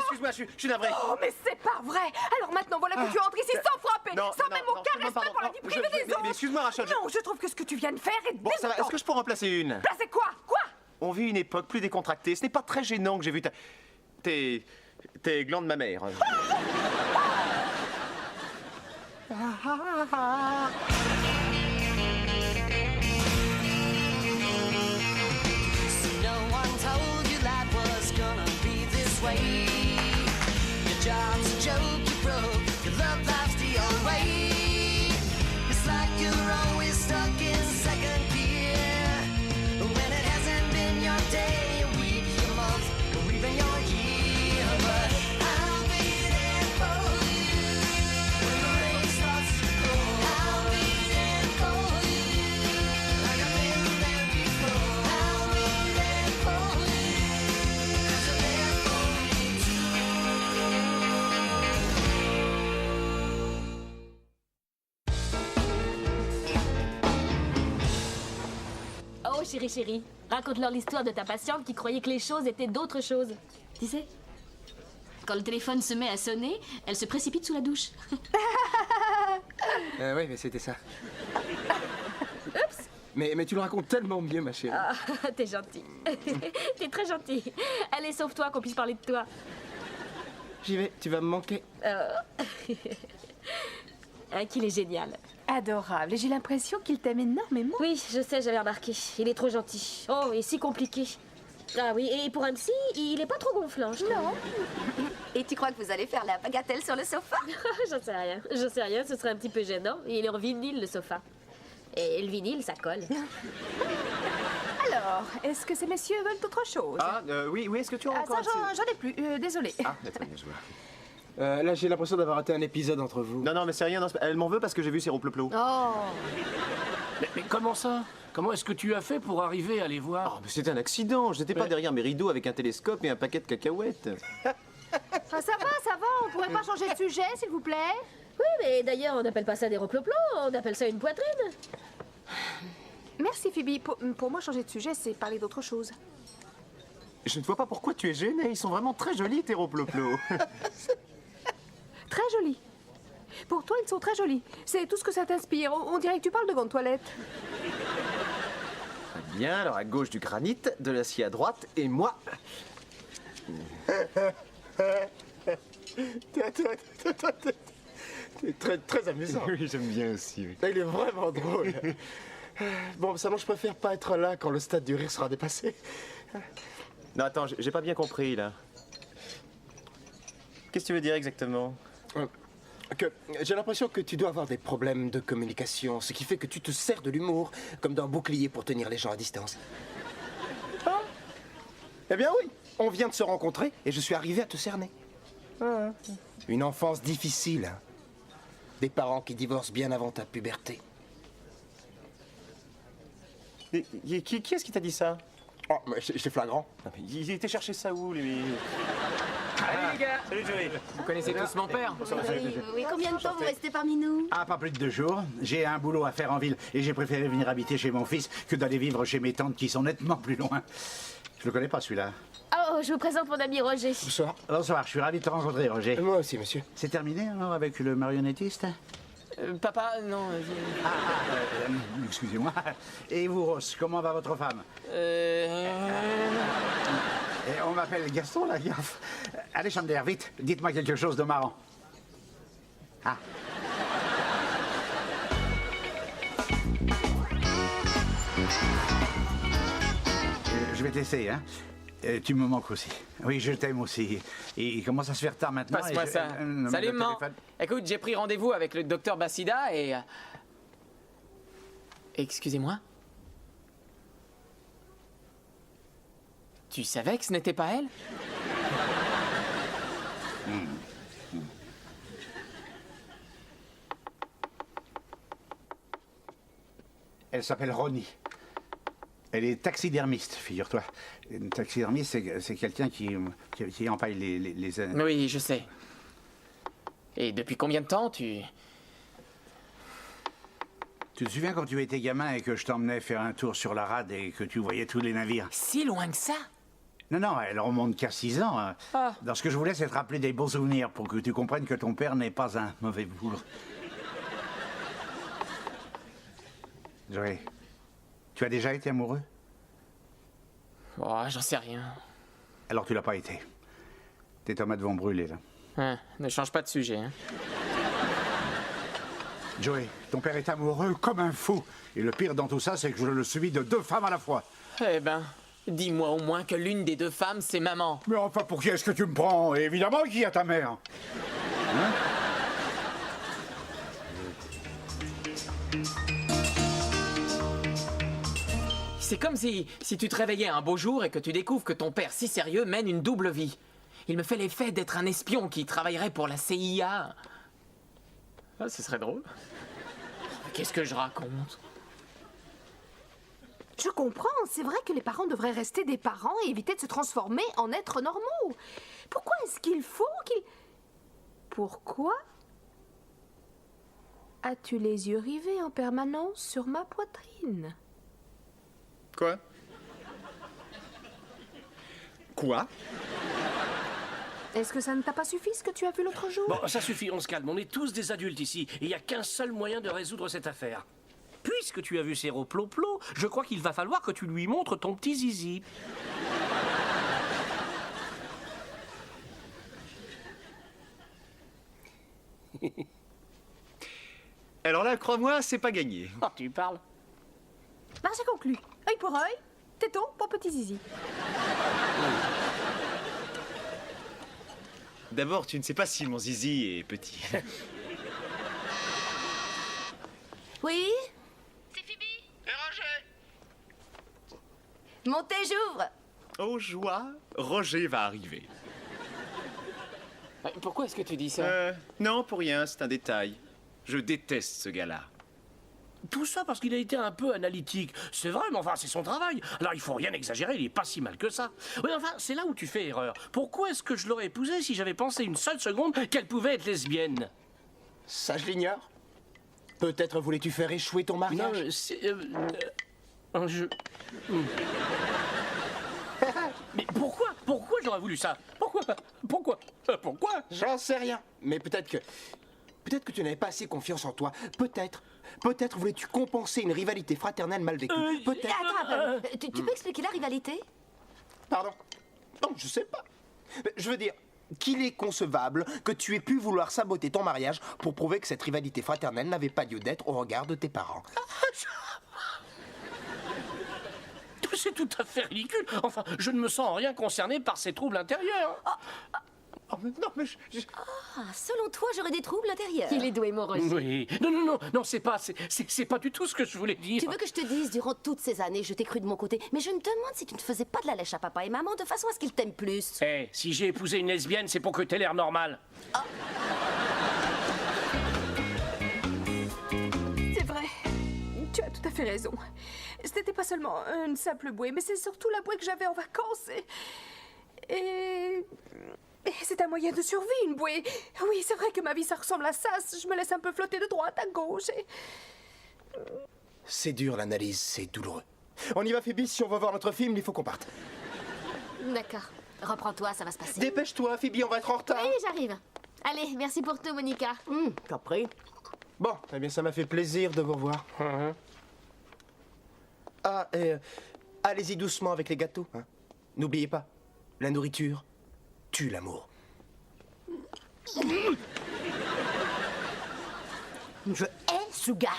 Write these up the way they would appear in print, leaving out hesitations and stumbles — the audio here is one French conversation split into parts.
excuse-moi, je suis navré. Oh, mais c'est pas vrai. Alors maintenant, voilà que tu entres ici sans frapper, sans même aucun respect pour la vie privée des autres. Mais excuse-moi, Rachel. Non, je trouve que ce que tu viens de faire est Bon, ça va, est-ce que je peux en remplacer une? Placer quoi? Quoi? On vit une époque plus décontractée. Ce n'est pas très gênant que j'ai vu tes glandes mammaires. No one told you life was gonna be this way. Your job's a joke you broke, your love life's the old way. It's like you're always stuck in second gear, when it hasn't been your day, your week, your month, or even your year. But I'll be there for you when the rain starts to pour. I'll be there for you like I've been there before. I'll be there for you 'cause you're there for me too. Oh, chérie, raconte-leur l'histoire de ta patiente qui croyait que les choses étaient d'autres choses. Tu sais, quand le téléphone se met à sonner, elle se précipite sous la douche. Oui, mais c'était ça. Mais tu le racontes tellement mieux, ma chérie. Ah, t'es gentil. T'es très gentil. Allez, sauve-toi qu'on puisse parler de toi. J'y vais, tu vas me manquer. Qu'il est génial. Adorable. Et j'ai l'impression qu'il t'aime énormément. Oui, je sais, j'avais remarqué. Il est trop gentil. Oh, et si compliqué. Ah oui, et pour un psy, il est pas trop gonflant, je trouve. Non. Et tu crois que vous allez faire la bagatelle sur le sofa? J'en sais rien, ce serait un petit peu gênant. Il est en vinyle, le sofa. Et le vinyle, ça colle. Alors, est-ce que ces messieurs veulent autre chose? Ah, oui, est-ce que tu as Ah, encore ça, j'en ai plus. Désolé. Ah, d'accord, je vois. Là, j'ai l'impression d'avoir raté un épisode entre vous. Non, mais c'est rien, non, elle m'en veut parce que j'ai vu ses roues-pleu-pleu. Oh. Mais comment ça? Comment est-ce que tu as fait pour arriver à les voir? Oh, mais c'était un accident, j'étais pas derrière mes rideaux avec un télescope et un paquet de cacahuètes. Ah, ça va, on pourrait pas changer de sujet, s'il vous plaît? Oui, mais d'ailleurs, on n'appelle pas ça des reploplos, on appelle ça une poitrine. Merci, Phoebe. Pour moi, changer de sujet, c'est parler d'autre chose. Je ne vois pas pourquoi tu es gênée, ils sont vraiment très jolis tes roues-pleu-pleu. Très jolis. Pour toi, ils sont très jolis. C'est tout ce que ça t'inspire. On dirait que tu parles devant une toilette. Bien, alors à gauche du granit, de l'acier à droite, et moi... T'es très amusant. Oui, j'aime bien aussi, oui. Il est vraiment drôle. Bon, seulement je préfère pas être là quand le stade du rire sera dépassé. Non, attends, j'ai pas bien compris, là. Qu'est-ce que tu veux dire exactement? Que j'ai l'impression que tu dois avoir des problèmes de communication, ce qui fait que tu te sers de l'humour comme d'un bouclier pour tenir les gens à distance. Ah. Eh bien oui, on vient de se rencontrer et je suis arrivé à te cerner. Ah. Une enfance difficile. Hein. Des parents qui divorcent bien avant ta puberté. Qui est-ce qui t'a dit ça? Oh, mais c'est flagrant. Non, mais il était chercher ça où, lui? Salut les gars! Salut, Joey. Vous connaissez tous mon père? Oui, combien de temps vous restez parmi nous? Ah, pas plus de 2 jours. J'ai un boulot à faire en ville et j'ai préféré venir habiter chez mon fils que d'aller vivre chez mes tantes qui sont nettement plus loin. Je le connais pas, celui-là. Oh, je vous présente mon ami Roger. Bonsoir. Bonsoir, je suis ravi de te rencontrer, Roger. Moi aussi, monsieur. C'est terminé, alors, avec le marionnettiste? Papa, non. Excusez-moi. Et vous, Ross, comment va votre femme? Et on m'appelle Gaston, la gaffe. Allez, Chander, vite, dites-moi quelque chose de marrant. Ah. Je vais t'essayer, hein. Tu me manques aussi. Oui, je t'aime aussi. Et il commence à se faire tard maintenant. Passe-moi ça. Salut, maman. Écoute, j'ai pris rendez-vous avec le docteur Bassida et... Excusez-moi? Tu savais que ce n'était pas elle? Elle s'appelle Ronnie. Elle est taxidermiste, figure-toi. Une taxidermiste, c'est quelqu'un qui empaille les... Oui, je sais. Et depuis combien de temps tu... Tu te souviens quand tu étais gamin et que je t'emmenais faire un tour sur la rade et que tu voyais tous les navires? Si loin que ça? Non, elle remonte qu'à 6 ans. Hein. Ah. Dans ce que je voulais, c'est te rappeler des beaux souvenirs pour que tu comprennes que ton père n'est pas un mauvais bougre. Joey, tu as déjà été amoureux? Oh, j'en sais rien. Alors tu l'as pas été. Tes tomates vont brûler, là. Hein, ne change pas de sujet. Hein. Joey, ton père est amoureux comme un fou. Et le pire dans tout ça, c'est que je le suis de 2 femmes à la fois. Eh ben, dis-moi au moins que l'une des 2 femmes, c'est maman. Mais enfin, pour qui est-ce que tu me prends? Évidemment qu'il y a ta mère. Hein? C'est comme si tu te réveillais un beau jour et que tu découvres que ton père si sérieux mène une double vie. Il me fait l'effet d'être un espion qui travaillerait pour la CIA. Ah, ce serait drôle. Qu'est-ce que je raconte? Je comprends, c'est vrai que les parents devraient rester des parents et éviter de se transformer en êtres normaux. Pourquoi est-ce qu'il faut qu'ils... Pourquoi as-tu les yeux rivés en permanence sur ma poitrine? Quoi? Quoi? Est-ce que ça ne t'a pas suffi ce que tu as vu l'autre jour? Bon, ça suffit, on se calme. On est tous des adultes ici. Et il n'y a qu'un seul moyen de résoudre cette affaire. Puisque tu as vu ces roploplos, je crois qu'il va falloir que tu lui montres ton petit zizi. Alors là, crois-moi, c'est pas gagné. Oh, tu parles? Ben, j'ai conclu. Œil pour œil, téton pour petit zizi. D'abord, tu ne sais pas si mon zizi est petit. Oui? C'est Phoebe. Montez, j'ouvre. Oh joie, Roger va arriver. Pourquoi est-ce que tu dis ça? Non, pour rien, c'est un détail. Je déteste ce gars-là. Tout ça parce qu'il a été un peu analytique. C'est vrai, mais enfin, c'est son travail. Alors, il faut rien exagérer, il est pas si mal que ça. Oui, enfin, c'est là où tu fais erreur. Pourquoi est-ce que je l'aurais épousée si j'avais pensé une seule seconde qu'elle pouvait être lesbienne? Ça, je l'ignore. Peut-être voulais-tu faire échouer ton Non, mariage? c'est... je... Mais pourquoi? Pourquoi j'aurais voulu ça? Pourquoi? J'en sais rien. Mais peut-être que tu n'avais pas assez confiance en toi. Peut-être voulais-tu compenser une rivalité fraternelle mal vécue. Peut-être. Attends, tu peux expliquer la rivalité? Pardon. Non, je sais pas. Mais je veux dire qu'il est concevable que tu aies pu vouloir saboter ton mariage pour prouver que cette rivalité fraternelle n'avait pas lieu d'être au regard de tes parents. C'est tout à fait ridicule. Enfin, je ne me sens en rien concerné par ces troubles intérieurs. Oh, mais non, mais Ah, selon toi, j'aurais des troubles intérieurs. Il est doué, mon Roger. Oui. Non, c'est pas du tout ce que je voulais dire. Tu veux que je te dise, durant toutes ces années, je t'ai cru de mon côté, mais je me demande si tu ne faisais pas de la lèche à papa et maman de façon à ce qu'ils t'aiment plus. Eh, si j'ai épousé une lesbienne, c'est pour que t'aies l'air normal. C'est vrai. Tu as tout à fait raison. Ce n'était pas seulement une simple bouée, mais c'est surtout la bouée que j'avais en vacances. Et c'est un moyen de survie, une bouée. Oui, c'est vrai que ma vie, ça ressemble à ça. Je me laisse un peu flotter de droite à gauche. c'est dur l'analyse, c'est douloureux. On y va, Phoebe, si on va voir notre film, il faut qu'on parte. D'accord. Reprends-toi, ça va se passer. Dépêche-toi, Phoebe, on va être en retard. Oui, j'arrive. Allez, merci pour tout, Monica. T'as pris. Bon, eh bien, ça m'a fait plaisir de vous revoir. Ah, et allez-y doucement avec les gâteaux. Hein. N'oubliez pas, la nourriture tue l'amour. Je hais Suga.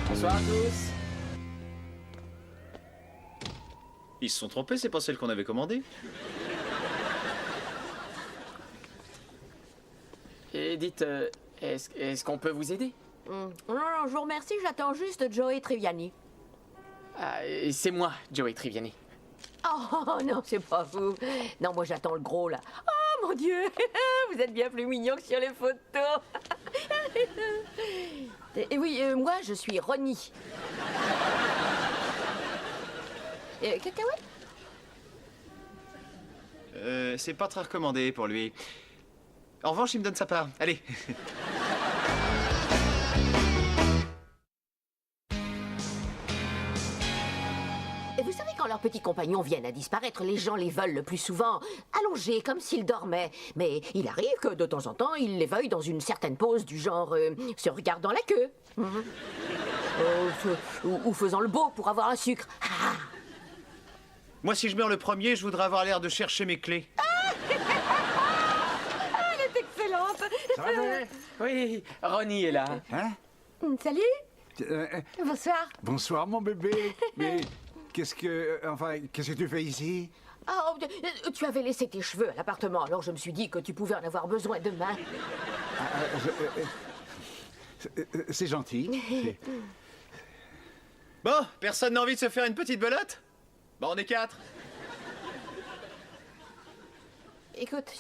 Bonsoir à tous. Ils se sont trompés, c'est pas celle qu'on avait commandée. Et dites, est-ce qu'on peut vous aider? Non, je vous remercie, j'attends juste Joey Triviani. Ah, c'est moi, Joey Triviani. Oh non, c'est pas vous. Non, moi j'attends le gros là. Oh mon Dieu, vous êtes bien plus mignon que sur les photos. Et oui, moi je suis Ronnie. Cacahuète? C'est pas très recommandé pour lui. En revanche, il me donne sa part. Allez. vous savez, quand leurs petits compagnons viennent à disparaître, les gens les veulent le plus souvent allongés, comme s'ils dormaient. Mais il arrive que, de temps en temps, ils les veuillent dans une certaine pose, du genre se regardant la queue. Ou faisant le beau pour avoir un sucre. Ah. Moi, si je meurs le premier, je voudrais avoir l'air de chercher mes clés. Elle est excellente. Ça va, Joey? Oui, Ronnie est là. Hein? Salut. Bonsoir. Bonsoir, mon bébé. Mais qu'est-ce que tu fais ici? Oh, tu avais laissé tes cheveux à l'appartement, alors je me suis dit que tu pouvais en avoir besoin demain. C'est gentil. Bon, personne n'a envie de se faire une petite belote? Bon, on est 4. Écoute,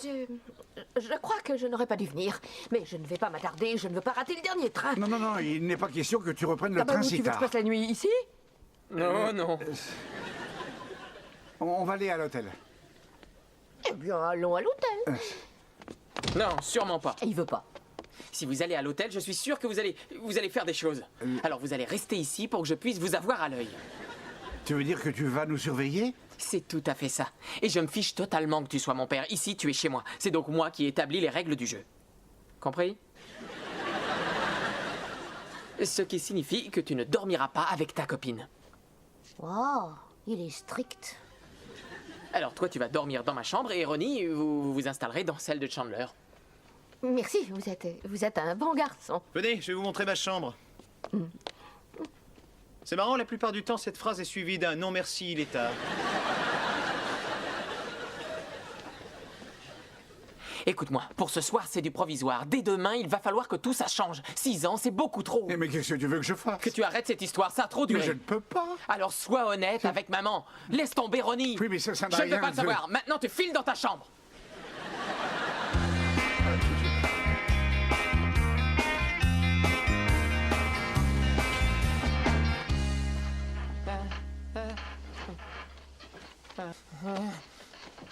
je crois que je n'aurais pas dû venir. Mais je ne vais pas m'attarder, je ne veux pas rater le dernier train. Non, il n'est pas question que tu reprennes le Ah bah, train tu si veux que je tard. passe la nuit ici? Non. On va aller à l'hôtel. Eh bien, allons à l'hôtel. Non, sûrement pas. Il veut pas. Si vous allez à l'hôtel, je suis sûr que vous allez faire des choses. Alors vous allez rester ici pour que je puisse vous avoir à l'œil. Tu veux dire que tu vas nous surveiller? C'est tout à fait ça. Et je me fiche totalement que tu sois mon père. Ici, tu es chez moi. C'est donc moi qui établis les règles du jeu. Compris? Ce qui signifie que tu ne dormiras pas avec ta copine. Wow, il est strict. Alors toi, tu vas dormir dans ma chambre et Ronnie, vous vous installerez dans celle de Chandler. Merci, vous êtes un bon garçon. Venez, je vais vous montrer ma chambre. C'est marrant, la plupart du temps, cette phrase est suivie d'un non merci, il est tard. Écoute-moi, pour ce soir, c'est du provisoire. Dès demain, il va falloir que tout ça change. 6 ans, c'est beaucoup trop. Mais qu'est-ce que tu veux que je fasse? Que tu arrêtes cette histoire, ça a trop duré. Mais je ne peux pas. Alors sois honnête avec maman. Laisse tomber Ronnie. Oui, mais ça n'a Je ne rien veux pas le de- savoir. Maintenant, tu files dans ta chambre.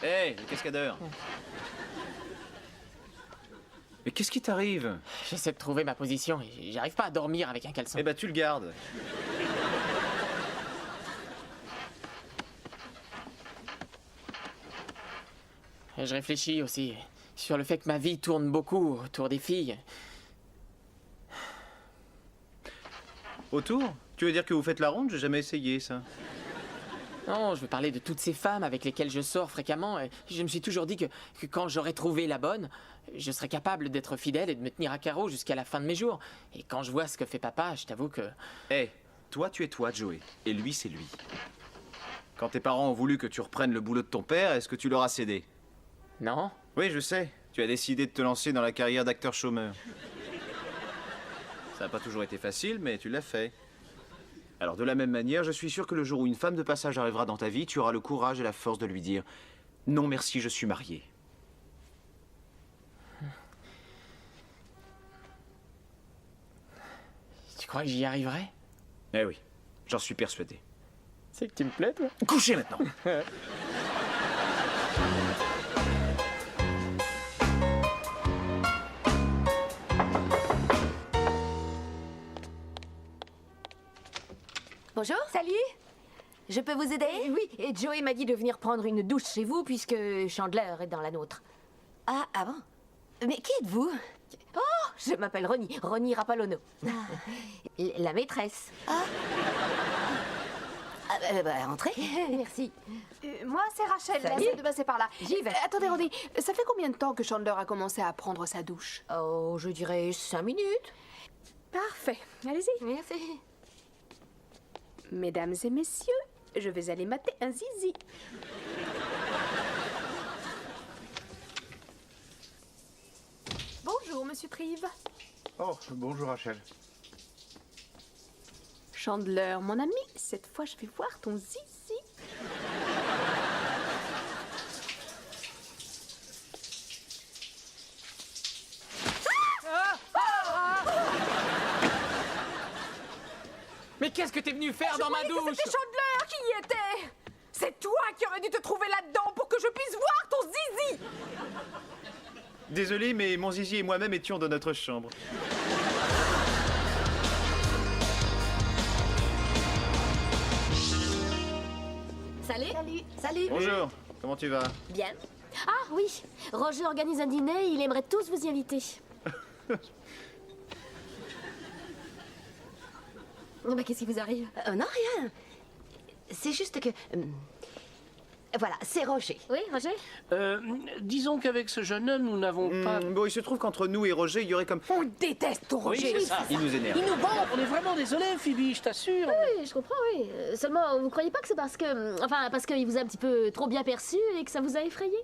Hé, le cascadeur. Mais qu'est-ce qui t'arrive? J'essaie de trouver ma position et j'arrive pas à dormir avec un caleçon. Eh ben, tu le gardes. Et je réfléchis aussi sur le fait que ma vie tourne beaucoup autour des filles. Autour? Tu veux dire que vous faites la ronde? J'ai jamais essayé, ça. Non, je veux parler de toutes ces femmes avec lesquelles je sors fréquemment. Et je me suis toujours dit que quand j'aurais trouvé la bonne, je serais capable d'être fidèle et de me tenir à carreau jusqu'à la fin de mes jours. Et quand je vois ce que fait papa, je t'avoue que... Hé, toi, tu es toi, Joey. Et lui, c'est lui. Quand tes parents ont voulu que tu reprennes le boulot de ton père, est-ce que tu leur as cédé? Non? Oui, je sais. Tu as décidé de te lancer dans la carrière d'acteur chômeur. Ça n'a pas toujours été facile, mais tu l'as fait. Alors, de la même manière, je suis sûr que le jour où une femme de passage arrivera dans ta vie, tu auras le courage et la force de lui dire « Non, merci, je suis marié. » Tu crois que j'y arriverai? Eh oui, j'en suis persuadé. C'est que tu me plais, toi? Couchez maintenant. Bonjour. Salut. Je peux vous aider? Oui, et Joey m'a dit de venir prendre une douche chez vous puisque Chandler est dans la nôtre. Ah bon? Mais qui êtes-vous? Oh, je m'appelle Ronnie Rapalono. La maîtresse. Entrez. Merci. Moi, c'est Rachel. La Salut. salle de bain, c'est par là. J'y vais. Attendez, Ronnie, ça fait combien de temps que Chandler a commencé à prendre sa douche? Oh, je dirais 5 minutes. Parfait. Allez-y. Merci. Mesdames et messieurs, je vais aller mater un zizi. Bonjour, monsieur Trive. Oh, bonjour Rachel. Chandler, mon ami, cette fois, je vais voir ton zizi. Mais qu'est-ce que t'es venu faire dans ma douche? C'était Chandler qui y était. C'est toi qui aurais dû te trouver là-dedans pour que je puisse voir ton zizi. Désolé, mais mon zizi et moi-même étions dans notre chambre. Salut. Salut. Bonjour, comment tu vas? Bien. Ah oui, Roger organise un dîner, il aimerait tous vous y inviter. Bah, qu'est-ce qui vous arrive? Non, rien. C'est juste que... voilà, c'est Roger. Oui, Roger? Disons qu'avec ce jeune homme, nous n'avons pas... Bon, il se trouve qu'entre nous et Roger, il y aurait comme... On le déteste, ton Oui, Roger. c'est ça. Il nous énerve. Il nous vend. On est vraiment désolé, Phoebe, je t'assure. Oui, je comprends, oui. Seulement, vous croyez pas que c'est parce que... Enfin, parce qu'il vous a un petit peu trop bien perçu et que ça vous a effrayé?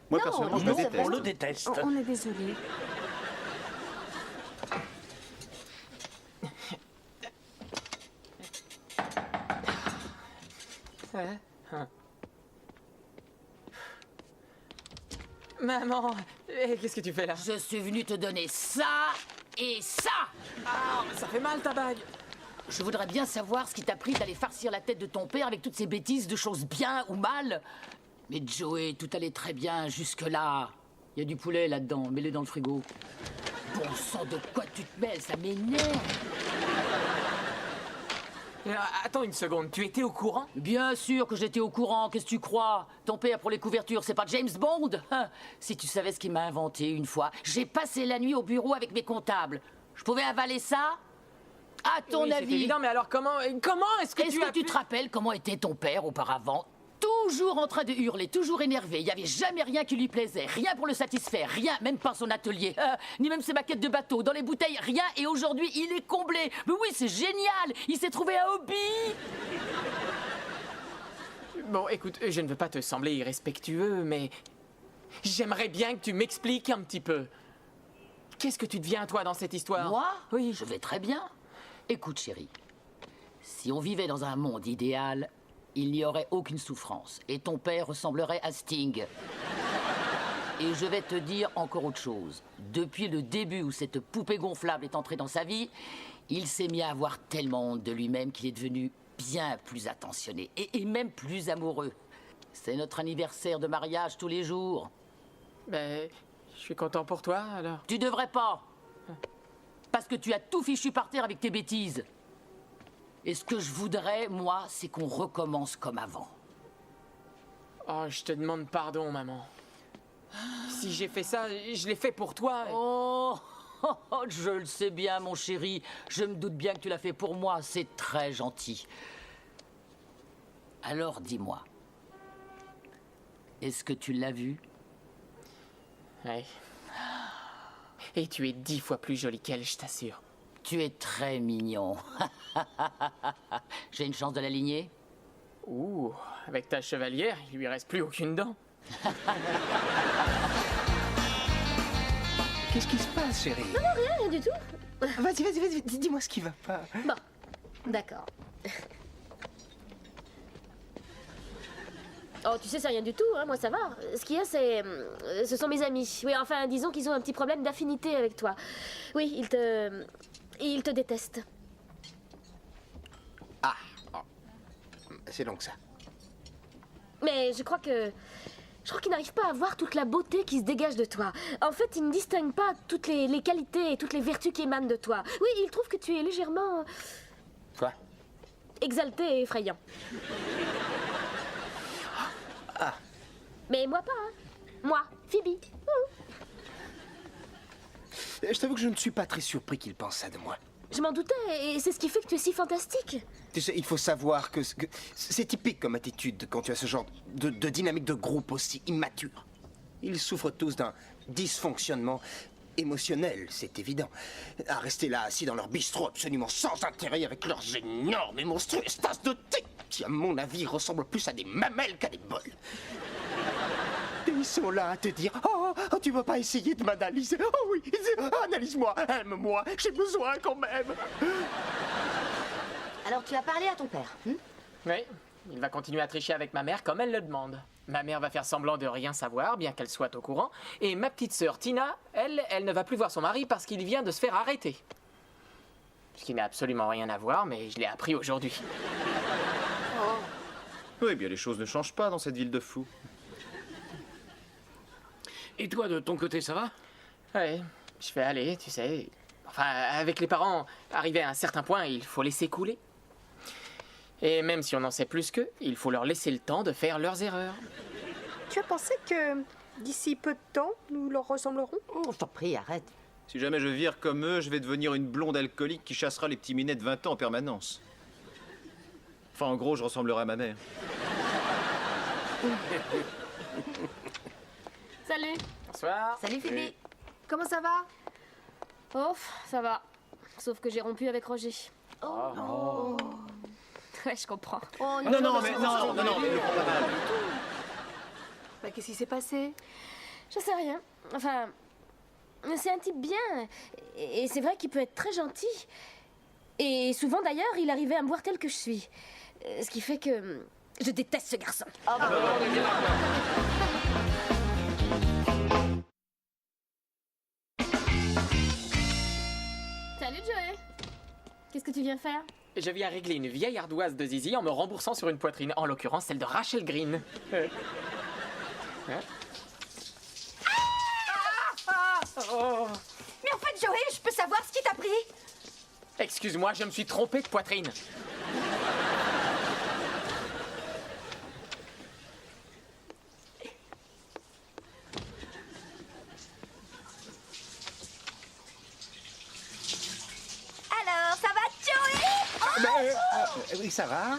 Moi, personnellement, je le déteste. On le déteste. On est désolé. Maman, qu'est-ce que tu fais là? Je suis venu te donner ça et ça. Ah, ça fait mal ta bague. Je voudrais bien savoir ce qui t'a pris d'aller farcir la tête de ton père avec toutes ces bêtises de choses bien ou mal. Mais Joey, tout allait très bien jusque-là. Il y a du poulet là-dedans, mets-le dans le frigo. Bon sang, de quoi tu te mêles? Ça m'énerve. Attends une seconde, tu étais au courant? Bien sûr que j'étais au courant, qu'est-ce que tu crois? Ton père pour les couvertures, c'est pas James Bond? Hein? Si tu savais ce qu'il m'a inventé une fois, j'ai passé la nuit au bureau avec mes comptables. Je pouvais avaler ça? À ton Oui, c'est avis? évident, mais alors comment est-ce que Est-ce tu que as tu pu... te rappelles comment était ton père auparavant? Toujours en train de hurler, toujours énervé. Il n'y avait jamais rien qui lui plaisait. Rien pour le satisfaire. Rien, même pas son atelier. Ni même ses maquettes de bateau. Dans les bouteilles, rien. Et aujourd'hui, il est comblé. Mais oui, c'est génial. Il s'est trouvé un hobby. Bon, écoute, je ne veux pas te sembler irrespectueux, mais... J'aimerais bien que tu m'expliques un petit peu. Qu'est-ce que tu deviens, toi, dans cette histoire? Moi? Oui. Je vais très bien. Écoute, chérie. Si on vivait dans un monde idéal, il n'y aurait aucune souffrance. Et ton père ressemblerait à Sting. Et je vais te dire encore autre chose. Depuis le début où cette poupée gonflable est entrée dans sa vie, il s'est mis à avoir tellement honte de lui-même qu'il est devenu bien plus attentionné et même plus amoureux. C'est notre anniversaire de mariage tous les jours. Ben, je suis content pour toi, alors. Tu devrais pas. Parce que tu as tout fichu par terre avec tes bêtises. Et ce que je voudrais, moi, c'est qu'on recommence comme avant. Oh, je te demande pardon, maman. Si j'ai fait ça, je l'ai fait pour toi. Oh, je le sais bien, mon chéri. Je me doute bien que tu l'as fait pour moi. C'est très gentil. Alors, dis-moi. Est-ce que tu l'as vu? Ouais. Et tu es 10 fois plus jolie qu'elle, je t'assure. Tu es très mignon. J'ai une chance de l'aligner? Ouh, avec ta chevalière, il lui reste plus aucune dent. Qu'est-ce qui se passe, chérie? Rien du tout. Vas-y, dis-moi ce qui va pas. Bon, d'accord. Oh, tu sais, c'est rien du tout, hein, moi ça va. Ce qu'il y a, c'est... ce sont mes amis. Oui, enfin, disons qu'ils ont un petit problème d'affinité avec toi. Oui, ils te détestent. C'est donc ça. Mais je crois qu'ils n'arrivent pas à voir toute la beauté qui se dégage de toi. En fait, ils ne distinguent pas toutes les qualités et toutes les vertus qui émanent de toi. Oui, ils trouvent que tu es légèrement... Quoi? Exalté et effrayant. Mais moi pas, hein. Moi, Phoebe. Je t'avoue que je ne suis pas très surpris qu'il pense ça de moi. Je m'en doutais, et c'est ce qui fait que tu es si fantastique. Tu sais, il faut savoir que c'est typique comme attitude quand tu as ce genre de dynamique de groupe aussi immature. Ils souffrent tous d'un dysfonctionnement émotionnel, c'est évident. À rester là, assis dans leur bistrot absolument sans intérêt avec leurs énormes et monstrueuses tasses de thé qui, à mon avis, ressemblent plus à des mamelles qu'à des bols. Et ils sont là à te dire « Oh, tu vas pas essayer de m'analyser? Oh oui, analyse-moi, aime-moi, j'ai besoin quand même !» Alors, tu as parlé à ton père, Oui, il va continuer à tricher avec ma mère comme elle le demande. Ma mère va faire semblant de rien savoir, bien qu'elle soit au courant. Et ma petite sœur Tina, elle ne va plus voir son mari parce qu'il vient de se faire arrêter. Ce qui n'a absolument rien à voir, mais je l'ai appris aujourd'hui. Oui, bien les choses ne changent pas dans cette ville de fous. Et toi, de ton côté, ça va? Ouais, je vais aller, tu sais. Enfin, avec les parents, arrivé à un certain point, il faut laisser couler. Et même si on en sait plus qu'eux, il faut leur laisser le temps de faire leurs erreurs. Tu as pensé que d'ici peu de temps, nous leur ressemblerons? Oh, je t'en prie, arrête. Si jamais je vire comme eux, je vais devenir une blonde alcoolique qui chassera les petits minets de 20 ans en permanence. Enfin, en gros, je ressemblerai à ma mère. Salut. Bonsoir. Salut, Phoebe. Comment ça va? Oh, ça va. Sauf que j'ai rompu avec Roger. Oh. Ouais, je comprends. Oh, Non, non, mais non, mais le prends pas mal. Bah, qu'est-ce qui s'est passé? Je sais rien. Enfin, c'est un type bien. Et c'est vrai qu'il peut être très gentil. Et souvent d'ailleurs, il arrivait à me voir tel que je suis. Ce qui fait que je déteste ce garçon. Salut Joey. Qu'est-ce que tu viens faire? Je viens régler une vieille ardoise de Zizi en me remboursant sur une poitrine, en l'occurrence celle de Rachel Green. Hein? Oh. Mais en fait, Joey, je peux savoir ce qui t'a pris? Excuse-moi, je me suis trompé de poitrine. Alors, ça va, Joey? Oui, ça va.